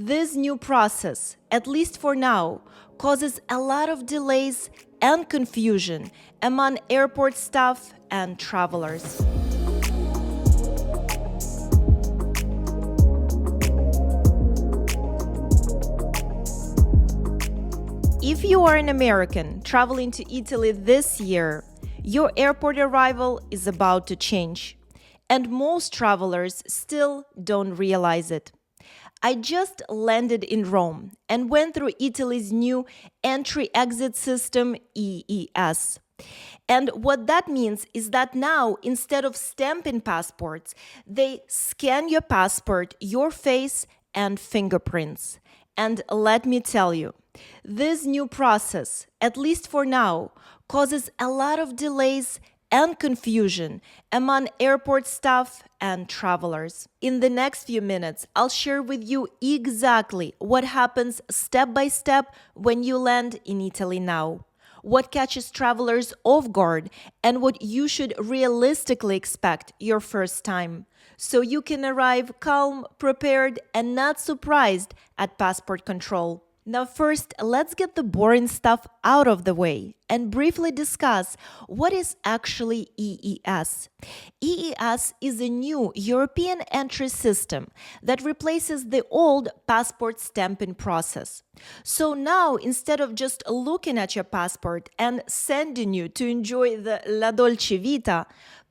This new process, at least for now, causes a lot of delays and confusion among airport staff and travelers. If you are an American traveling to Italy this year, your airport arrival is about to change, and most travelers still don't realize it. I just landed in Rome and went through Italy's new entry-exit system, EES. And what that means is that now, instead of stamping passports, they scan your passport, your face, and fingerprints. And let me tell you, this new process, at least for now, causes a lot of delays and confusion among airport staff and travelers. In the next few minutes, I'll share with you exactly what happens step by step when you land in Italy now, what catches travelers off guard, and what you should realistically expect your first time, so you can arrive calm, prepared, and not surprised at passport control. Now first, let's get the boring stuff out of the way and briefly discuss what is actually EES. EES is a new European entry system that replaces the old passport stamping process. So now, instead of just looking at your passport and sending you to enjoy the La Dolce Vita,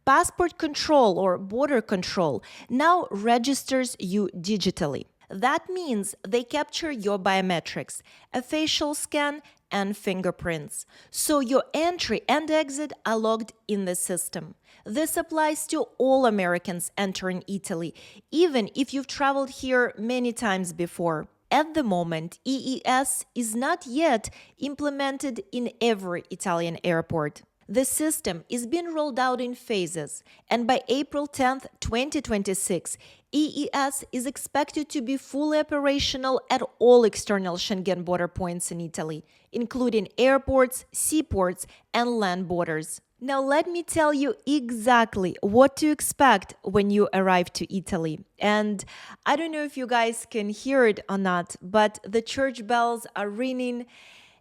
passport control or border control now registers you digitally. That means they capture your biometrics, a facial scan, and fingerprints. So your entry and exit are logged in the system. This applies to all Americans entering Italy, even if you've traveled here many times before. At the moment, EES is not yet implemented in every Italian airport. The system is being rolled out in phases, and by April 10, 2026, EES is expected to be fully operational at all external Schengen border points in Italy, including airports, seaports, and land borders. Now let me tell you exactly what to expect when you arrive to Italy. And I don't know if you guys can hear it or not, but the church bells are ringing.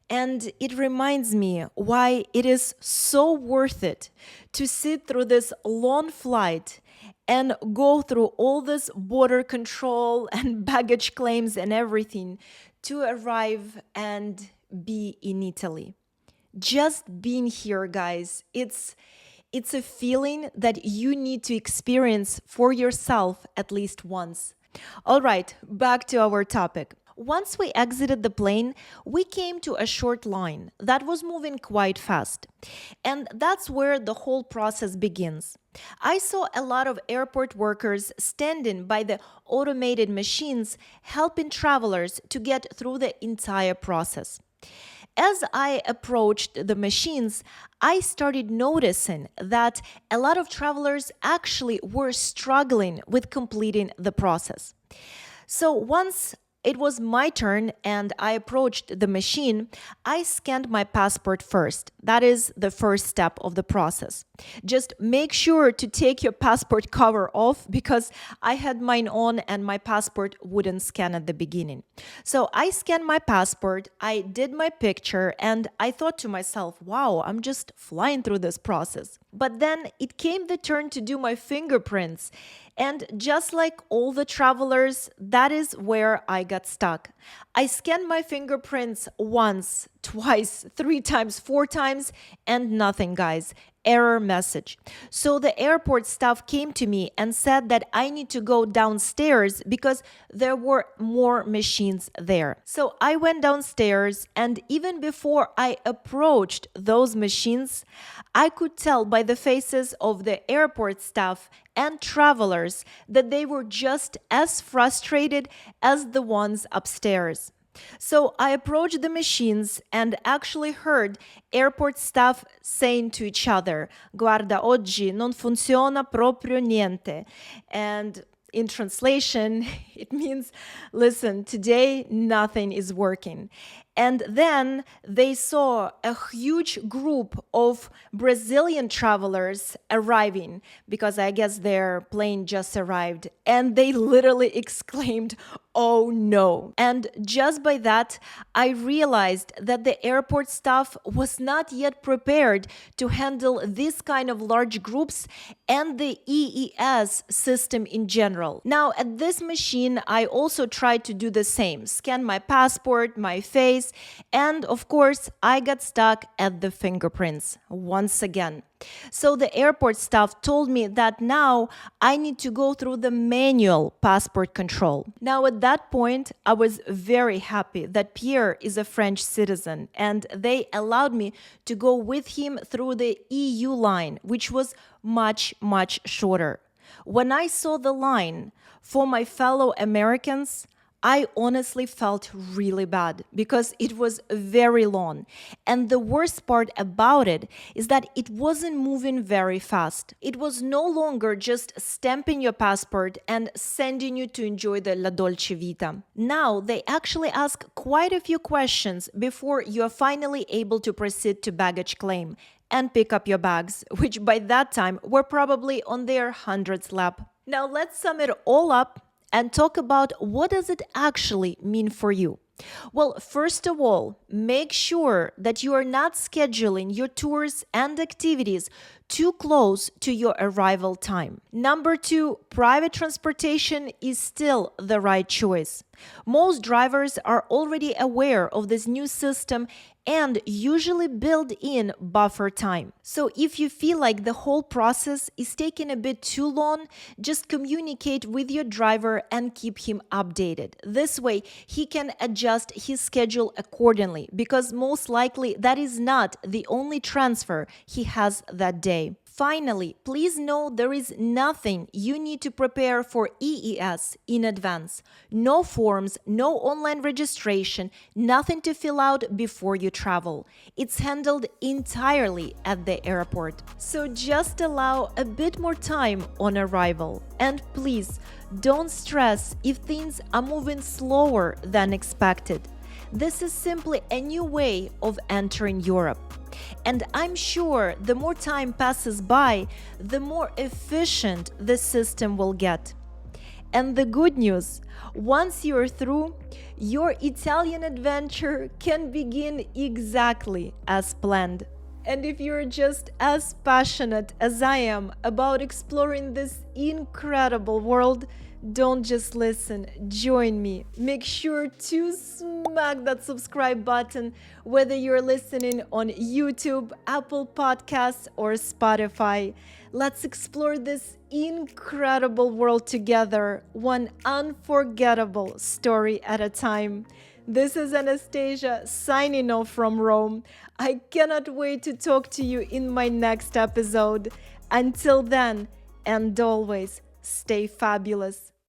And it reminds me why it is so worth it to sit through this long flight and go through all this border control and baggage claims and everything to arrive and be in Italy. Just being here, guys, it's a feeling that you need to experience for yourself at least once. All right, back to our topic. Once we exited the plane, we came to a short line that was moving quite fast. And that's where the whole process begins. I saw a lot of airport workers standing by the automated machines, helping travelers to get through the entire process. As I approached the machines, I started noticing that a lot of travelers actually were struggling with completing the process. So once it was my turn and I approached the machine, I scanned my passport first. That is the first step of the process. Just make sure to take your passport cover off because I had mine on and my passport wouldn't scan at the beginning. So I scanned my passport, I did my picture, and I thought to myself, wow, I'm just flying through this process. But then it came the turn to do my fingerprints. And just like all the travelers, that is where I got stuck. I scanned my fingerprints once, twice, 3 times, 4 times, and nothing, guys. Error message. So the airport staff came to me and said that I need to go downstairs because there were more machines there. So I went downstairs, and even before I approached those machines, I could tell by the faces of the airport staff and travelers that they were just as frustrated as the ones upstairs. So I approached the machines and actually heard airport staff saying to each other, "Guarda, oggi non funziona proprio niente." And in translation, it means, listen, today nothing is working. And then they saw a huge group of Brazilian travelers arriving because I guess their plane just arrived. And they literally exclaimed, "Oh no." And just by that, I realized that the airport staff was not yet prepared to handle this kind of large groups and the EES system in general. Now, at this machine, I also tried to do the same, scan my passport, my face, and of course, I got stuck at the fingerprints once again. So the airport staff told me that now I need to go through the manual passport control. Now at that point, I was very happy that Pierre is a French citizen and they allowed me to go with him through the EU line, which was much shorter. When I saw the line for my fellow Americans, I honestly felt really bad because it was very long. And the worst part about it is that it wasn't moving very fast. It was no longer just stamping your passport and sending you to enjoy the La Dolce Vita. Now they actually ask quite a few questions before you are finally able to proceed to baggage claim and pick up your bags, which by that time were probably on their 100th lap. Now let's sum it all up and talk about what does it actually mean for you. Well, first of all, make sure that you are not scheduling your tours and activities too close to your arrival time. Number 2, private transportation is still the right choice. Most drivers are already aware of this new system and usually build in buffer time. So if you feel like the whole process is taking a bit too long, just communicate with your driver and keep him updated. This way, he can adjust his schedule accordingly because most likely that is not the only transfer he has that day. Finally, please know there is nothing you need to prepare for EES in advance. No forms, no online registration, nothing to fill out before you travel. It's handled entirely at the airport. So just allow a bit more time on arrival. And please, don't stress if things are moving slower than expected. This is simply a new way of entering Europe. And I'm sure the more time passes by, the more efficient the system will get. And the good news, once you're through, your Italian adventure can begin exactly as planned. And if you're just as passionate as I am about exploring this incredible world, don't just listen, join me. Make sure to smack that subscribe button, whether you're listening on YouTube, Apple Podcasts, or Spotify. Let's explore this incredible world together, one unforgettable story at a time. This is Anastasia signing off from Rome. I cannot wait to talk to you in my next episode. Until then, and always, stay fabulous.